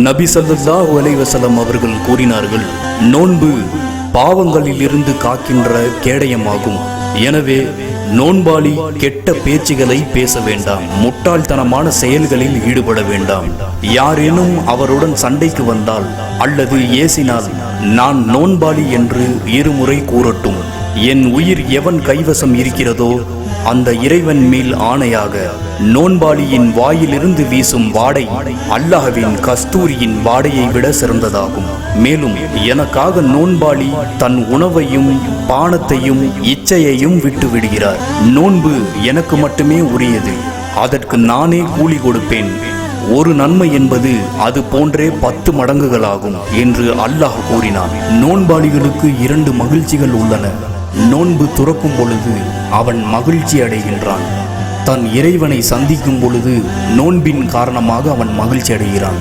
நபி ஸல்லல்லாஹு அலைஹி வஸல்லம் அவர்கள் கூறினார்கள், நோன்பு பாவங்களில் இருந்து காக்கின்ற கேடயமாகும். எனவே நோன்பாளி கெட்ட பேச்சுகளை பேச வேண்டாம், முட்டாள்தனமான செயல்களில் ஈடுபட வேண்டாம். யாரேனும் அவருடன் சண்டைக்கு வந்தால் அல்லது ஏசினால், நான் நோன்பாளி என்று இருமுறை கூறட்டும். என் உயிர் எவன் கைவசம் இருக்கிறதோ அந்த இறைவன் மேல் ஆணையாக, நோன்பாளியின் வாயிலிருந்து வீசும் வாடை அல்லாஹ்வின் கஸ்தூரியின் வாடையை விட சிறந்ததாகும். மேலும் எனக்காக நோன்பாளி தன் உணவையும் பானத்தையும் இச்சையையும் விட்டு விடுகிறார். நோன்பு எனக்கு மட்டுமே உரியது, அதற்கு நானே கூலி கொடுப்பேன். ஒரு நன்மை என்பது அது போன்றே 10 மடங்குகளாகும் என்று அல்லாஹ் கூறினான். நோன்பாளிகளுக்கு 2 மகிழ்ச்சிகள் உள்ளன. நோன்பு துறக்கும் பொழுது அவன் மகிழ்ச்சி அடைகின்றான். தன் இறைவனை சந்திக்கும் பொழுது நோன்பின் காரணமாக அவன் மகிழ்ச்சி அடைகிறான்.